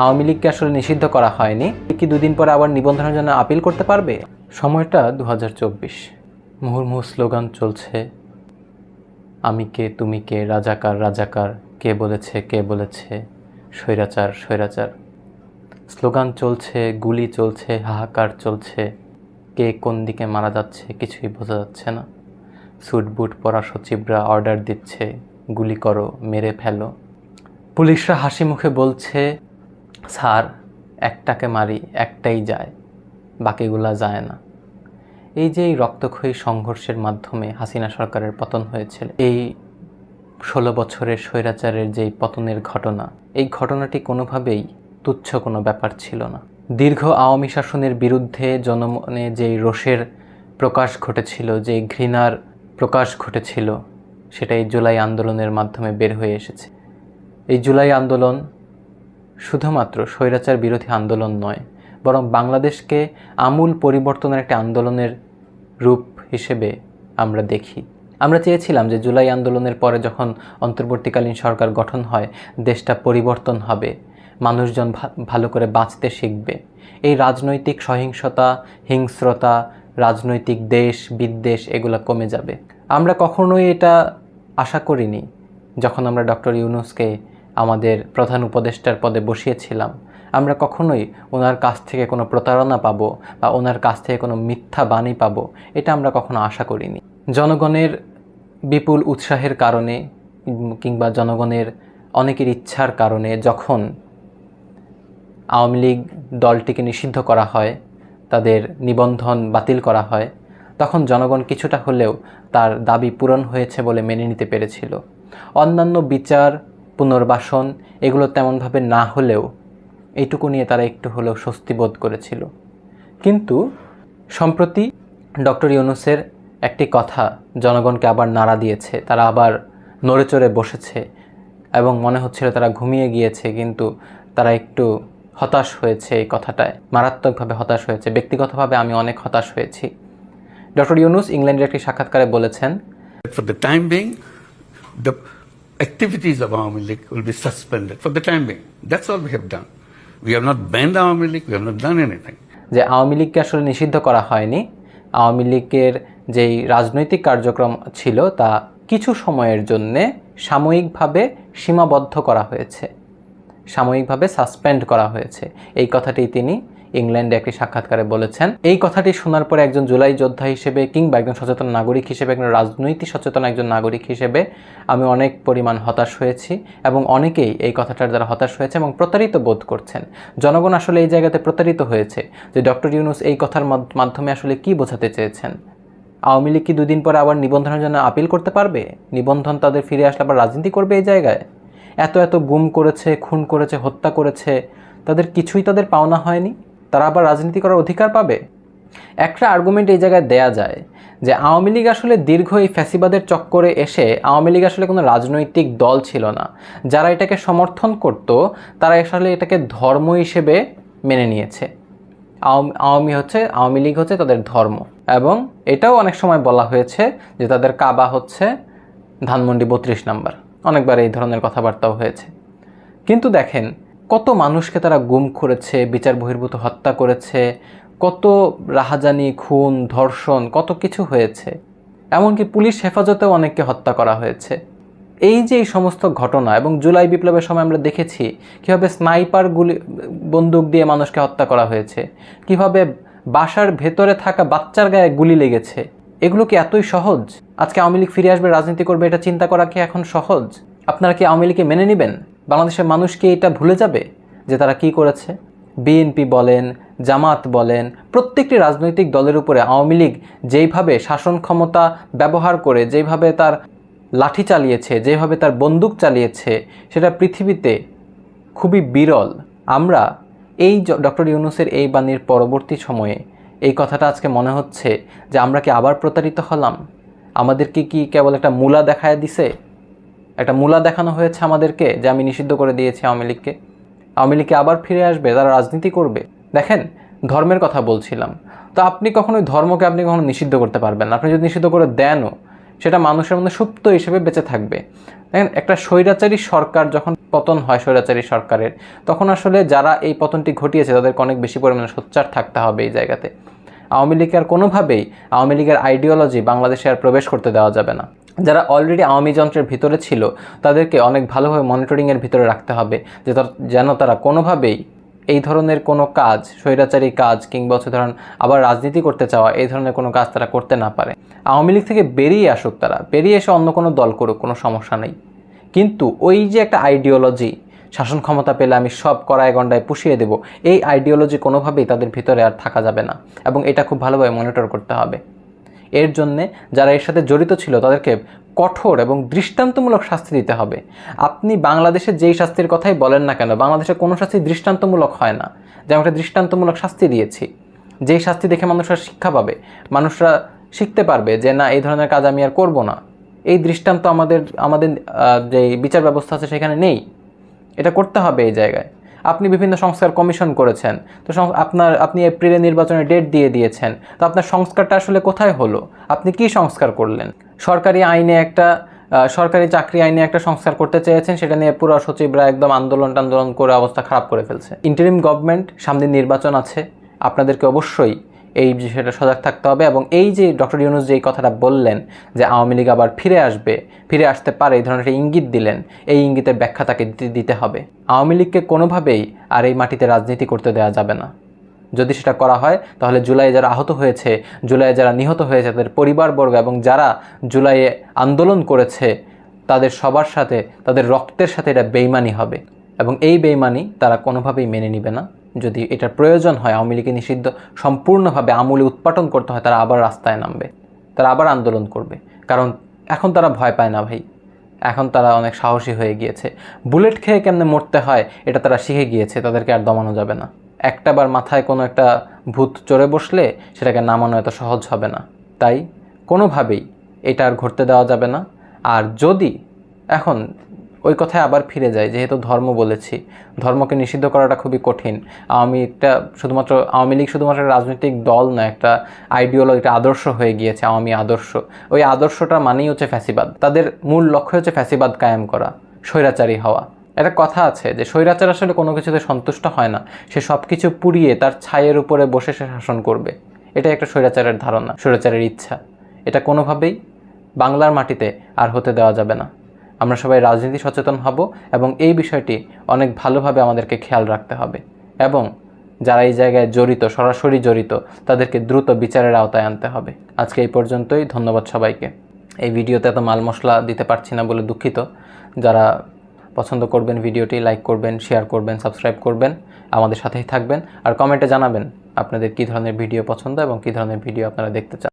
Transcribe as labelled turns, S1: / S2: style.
S1: আওয়ামী লীগকে আসলে নিষিদ্ধ করা হয়নি, কি দুদিন পরে আবার নিবন্ধনের জন্য আপিল করতে পারবে? সময়টা 2024, মুহুর্মুহু স্লোগান চলছে, আমি কে তুমি কে, রাজাকার রাজাকার, কে বলেছে স্বৈরাচার স্বৈরাচার। স্লোগান চলছে, গুলি চলছে, হাহাকার চলছে, কে কোন দিকে মারা যাচ্ছে কিছুই বোঝা যাচ্ছে না। স্যুট বুট পরা সচিবরা অর্ডার দিচ্ছে, গুলি করো, মেরে ফেলো। পুলিশরা হাসি মুখে বলছে, স্যার একটাকে মারি, একটাই যায়, বাকিগুলা যায় না। এই যে এই রক্তক্ষয়ী সংঘর্ষের মাধ্যমে হাসিনা সরকারের পতন হয়েছিল, এই 16 বছরের স্বৈরাচারের যেই পতনের ঘটনা, এই ঘটনাটি কোনোভাবেই তুচ্ছ কোনো ব্যাপার ছিল না। দীর্ঘ আওয়ামী শাসনের বিরুদ্ধে জনমনে যেই রোষের প্রকাশ ঘটেছিল, যেই ঘৃণার প্রকাশ ঘটেছিল, সেটাই জুলাই আন্দোলনের মাধ্যমে বের হয়ে এসেছে। এই জুলাই আন্দোলন শুধুমাত্র স্বৈরাচার বিরোধী আন্দোলন নয়, বরং বাংলাদেশকে আমূল পরিবর্তনের একটা আন্দোলনের রূপ হিসেবে আমরা দেখি। আমরা চেয়েছিলাম যে জুলাই আন্দোলনের পরে যখন অন্তর্বর্তীকালীন সরকার গঠন হয়, দেশটা পরিবর্তন হবে, মানুষজন ভালো করে বাঁচতে শিখবে, এই রাজনৈতিক সহিংসতা, হিংস্রতা, রাজনৈতিক দেশ বিদ্বেষ এগুলো কমে যাবে। আমরা কখনোই এটা আশা করিনি যখন আমরা ডক্টর ইউনূসকে আমাদের প্রধান উপদেষ্টার পদে বসিয়েছিলাম। আমরা কখনোই ওনার কাছ থেকে কোনো প্রতারণা পাবো বা ওনার কাছ থেকে কোনো মিথ্যা বাণী পাবো, এটা আমরা কখনো আশা করিনি। জনগণের বিপুল উৎসাহের কারণে কিংবা জনগণের অনেকের ইচ্ছার কারণে যখন আওয়ামী লীগ দলটিকে নিষিদ্ধ করা হয়, তাদের নিবন্ধন বাতিল করা হয়, তখন জনগণ কিছুটা হলেও তার দাবি পূরণ হয়েছে বলে মেনে নিতে পেরেছিল। অন্যান্য বিচার, পুনর্বাসন এগুলো তেমনভাবে না হলেও এইটুকু নিয়ে তারা একটু হলেও স্বস্তি বোধ করেছিল। কিন্তু সম্প্রতি ডক্টর ইউনূসের একটি কথা জনগণকে আবার নাড়া দিয়েছে। তারা আবার নড়েচড়ে বসেছে এবং মনে হচ্ছিল তারা ঘুমিয়ে গিয়েছে, কিন্তু তারা একটু হতাশ হয়েছে। এই কথাটায় মারাত্মকভাবে হতাশ হয়েছে। ব্যক্তিগতভাবে আমি অনেক হতাশ হয়েছি। ডক্টর ইউনূস ইংল্যান্ডের একটি সাক্ষাৎকারে বলেছেন,
S2: For the time being, the activities of Awami League will be suspended for the time being. That's all we have done. We have not banned Awami League, we have not done anything.
S1: যে আওয়ামী লীগকে আসলে নিষিদ্ধ করা হয়নি। আওয়ামী লীগের যেই রাজনৈতিক কার্যক্রম ছিল তা কিছু সময়ের জন্যে সাময়িকভাবে সীমাবদ্ধ করা হয়েছে, সাময়িকভাবে সাসপেন্ড করা হয়েছে। এই কথাটি তিনি ইংল্যান্ডে একটি সাক্ষাৎকারে বলেছেন। এই কথাটি শোনার পরে একজন জুলাই যোদ্ধা হিসেবে কিংবা একজন সচেতন নাগরিক হিসেবে, একজন রাজনৈতিক সচেতন একজন নাগরিক হিসেবে আমি অনেক পরিমাণ হতাশ হয়েছি এবং অনেকেই এই কথাটার দ্বারা হতাশ হয়েছে এবং প্রতারিত বোধ করছেন। জনগণ আসলে এই জায়গাতে প্রতারিত হয়েছে যে ডক্টর ইউনূস এই কথার মাধ্যমে আসলে কি বোঝাতে চেয়েছেন। আওয়ামী লীগ কি দুদিন পরে আবার নিবন্ধনের জন্য আপিল করতে পারবে? নিবন্ধন তাদের ফিরে আসলে আবার রাজনীতি করবে এই জায়গায়? এত গুম করেছে, খুন করেছে, হত্যা করেছে, তাদের কিছুই তাদের পাওনা হয়নি, তারা আবার রাজনীতি করার অধিকার পাবে? একটা আর্গুমেন্ট এই জায়গায় দেয়া যায় যে আওয়ামী লীগ আসলে দীর্ঘ এই ফ্যাসিবাদের চক্করে এসে আওয়ামী লীগ আসলে কোনো রাজনৈতিক দল ছিল না। যারা এটাকে সমর্থন করত তারা আসলে এটাকে ধর্ম হিসেবে মেনে নিয়েছে। আওয়ামী লীগ হচ্ছে তাদের ধর্ম, এবং এটাও অনেক সময় বলা হয়েছে যে তাদের কাবা হচ্ছে ধানমন্ডি 32 নম্বর। অনেকবার এই ধরনের কথাবার্তাও হয়েছে। কিন্তু দেখেন কত মানুষকে তারা গুম করেছে, বিচার বহির্ভূত হত্যা করেছে, কত রাহাজানি, খুন, ধর্ষণ, কত কিছু হয়েছে। এমনকি পুলিশ হেফাজতেও অনেককে হত্যা করা হয়েছে। এই যে এই সমস্ত ঘটনা, এবং জুলাই বিপ্লবের সময় আমরা দেখেছি কীভাবে স্নাইপার বন্দুক দিয়ে মানুষকে হত্যা করা হয়েছে, কিভাবে বাসার ভেতরে থাকা বাচ্চার গায়ে গুলি লেগেছে। এগুলো কি এতই সহজ? আজকে আওয়ামী লীগ ফিরে আসবে, রাজনীতি করবে, এটা চিন্তা করা কি এখন সহজ? আপনারা কি আওয়ামী লীগকে মেনে নেবেন? বাংলাদেশের মানুষ কি এটা ভুলে যাবে যে তারা কি করেছে? বিএনপি বলেন, জামাত বলেন, প্রত্যেকটি রাজনৈতিক দলের উপরে আওয়ামী লীগ যেইভাবে শাসন ক্ষমতা ব্যবহার করে, যেইভাবে তার লাঠি চালিয়েছে, যেভাবে তার বন্দুক চালিয়েছে, সেটা পৃথিবীতে খুবই বিরল। আমরা এই ডক্টর ইউনূসের এই বাণীর পরবর্তী সময়ে এই কথাটা আজকে মনে হচ্ছে যে আমরা কি আবার প্রতারিত হলাম? আমাদেরকে কি কেবল একটা মূলা দেখায় দিছে? একটা মূলা দেখানো হয়েছে আমাদেরকে যে আমি নিষিদ্ধ করে দিয়েছি আওয়ামী লীগকে। আওয়ামী লীগকে আবার ফিরে আসবে, তারা রাজনীতি করবে। দেখেন, ধর্মের কথা বলছিলাম, তো আপনি কখনোই ধর্মকে আপনি কখনো নিষিদ্ধ করতে পারবেন না। আপনি যদি নিষিদ্ধ করে দেনও, সেটা মানুষের মধ্যে সুপ্ত হিসেবে বেঁচে থাকবে। দেখেন, একটা স্বৈরাচারী সরকার যখন পতন হয় স্বৈরাচারী সরকারের, তখন আসলে যারা এই পতনটি ঘটিয়েছে তাদেরকে অনেক বেশি পরিমাণে সোচ্চার থাকতে হবে এই জায়গাতে। আওয়ামী লীগকে আর কোনোভাবেই আওয়ামী লীগের আইডিওলজি বাংলাদেশে আর প্রবেশ করতে দেওয়া যাবে না। যারা অলরেডি আওয়ামী যন্ত্রের ভিতরে ছিল তাদেরকে অনেক ভালোভাবে মনিটরিংয়ের ভিতরে রাখতে হবে, যেন তারা কোনোভাবেই এই ধরনের কোনো কাজ, স্বৈরাচারী কাজ কিংবা হচ্ছে ধরেন আবার রাজনীতি করতে চাওয়া, এই ধরনের কোনো কাজ তারা করতে না পারে। আওয়ামী লীগ থেকে বেরিয়ে আসুক, তারা বেরিয়ে এসে অন্য কোনো দল করুক, কোনো সমস্যা নেই। কিন্তু ওই যে একটা আইডিওলজি, শাসন ক্ষমতা পেলে আমি সব কড়ায় গণ্ডায় পুষিয়ে দেব, এই আইডিওলজি কোনোভাবেই তাদের ভিতরে আর থাকা যাবে না, এবং এটা খুব ভালোভাবে মনিটর করতে হবে। এর জন্যে যারা এর সাথে জড়িত ছিল তাদেরকে কঠোর এবং দৃষ্টান্তমূলক শাস্তি দিতে হবে। আপনি বাংলাদেশের যেই শাস্তির কথাই বলেন না কেন, বাংলাদেশে কোনো শাস্তি দৃষ্টান্তমূলক হয় না। যে আমরা দৃষ্টান্তমূলক শাস্তি দিয়েছি, যেই শাস্তি দেখে মানুষরা শিক্ষা পাবে, মানুষরা শিখতে পারবে যে না, এই ধরনের কাজ আমি আর করব না। এই দৃষ্টান্ত আমাদের যে বিচার ব্যবস্থা আছে সেখানে নেই। এটা করতে হবে এই জায়গায়। আপনি বিভিন্ন সংস্কার কমিশন করেছেন, তো আপনি এপ্রিলে নির্বাচনের ডেট দিয়ে দিয়েছেন, তো আপনার সংস্কারটা আসলে কোথায় হলো? আপনি কি সংস্কার করলেন? সরকারি চাকরি আইনে একটা সংস্কার করতে চেয়েছেন, সেটা নিয়ে পুরো সচিবরা একদম আন্দোলন করে অবস্থা খারাপ করে ফেলছে। ইন্টারিম গভর্নমেন্ট, সামনে নির্বাচন আছে, আপনাদেরকে অবশ্যই এই বিষয়টা সজাগ থাকতে হবে। এবং এই যে ডক্টর ইউনূস যে এই কথাটা বললেন যে আওয়ামী লীগ আবার ফিরে আসতে পারে, এই ধরনের একটা ইঙ্গিত দিলেন, এই ইঙ্গিতের ব্যাখ্যা তাকে দিতে হবে। আওয়ামী লীগকে কোনোভাবেই আর এই মাটিতে রাজনীতি করতে দেওয়া যাবে না। যদি সেটা করা হয় তাহলে জুলাইয়ে যারা আহত হয়েছে, জুলাইয়ে যারা নিহত হয়েছে, তাদের পরিবারবর্গ এবং যারা জুলাইয়ে আন্দোলন করেছে তাদের সবার সাথে, তাদের রক্তের সাথে এটা বেইমানি হবে, এবং এই বেইমানি তারা কোনোভাবেই মেনে নেবে না। যদি এটার প্রয়োজন হয় আওয়ামী লীগকে নিষিদ্ধ সম্পূর্ণভাবে আমূলে উৎপাটন করতে হয়, তারা আবার রাস্তায় নামবে, তারা আবার আন্দোলন করবে। কারণ এখন তারা ভয় পায় না ভাই, এখন তারা অনেক সাহসী হয়ে গিয়েছে। বুলেট খেয়ে কেমনে মরতে হয় এটা তারা শিখে গিয়েছে, তাদেরকে আর দমানো যাবে না। একটাবার মাথায় কোনো একটা ভূত চড়ে বসলে সেটাকে নামানো এত সহজ হবে না। তাই কোনোভাবেই এটা আর ঘটতে দেওয়া যাবে না। আর যদি এখন ওই কথায় আবার ফিরে যায়, যেহেতু ধর্ম বলেছি, ধর্মকে নিষিদ্ধ করাটা খুবই কঠিন। আওয়ামী লীগ শুধুমাত্র রাজনৈতিক দল না, একটা আইডিওলজি, একটা আদর্শ হয়ে গিয়েছে, আওয়ামী আদর্শ। ওই আদর্শটা মানেই হচ্ছে ফ্যাসিবাদ। তাদের মূল লক্ষ্য হচ্ছে ফ্যাসিবাদ কায়েম করা, স্বৈরাচারী হওয়া। একটা কথা আছে যে স্বৈরাচার আসলে কোনো কিছুতে সন্তুষ্ট হয় না, সে সব কিছু পুড়িয়ে তার ছাইয়ের উপরে বসে সে শাসন করবে। এটাই একটা স্বৈরাচারের ধারণা, স্বৈরাচারের ইচ্ছা। এটা কোনোভাবেই বাংলার মাটিতে আর হতে দেওয়া যাবে না। আমরা সবাই রাজনীতি সচেতন হব এবং এই বিষয়টি অনেক ভালোভাবে আমাদেরকে খেয়াল রাখতে হবে, এবং যারা এই জায়গায় সরাসরি জড়িত তাদেরকে দ্রুত বিচারের আওতায় আনতে হবে। আজকে এই পর্যন্তই। ধন্যবাদ সবাইকে। এই ভিডিওতে এত মাল মশলা দিতে পারছি না বলে দুঃখিত। যারা পছন্দ করবেন ভিডিওটি লাইক করবেন, শেয়ার করবেন, সাবস্ক্রাইব করবেন, আমাদের সাথেই থাকবেন, আর কমেন্টে জানাবেন আপনাদের কী ধরনের ভিডিও পছন্দ এবং কী ধরনের ভিডিও আপনারা দেখতে চান।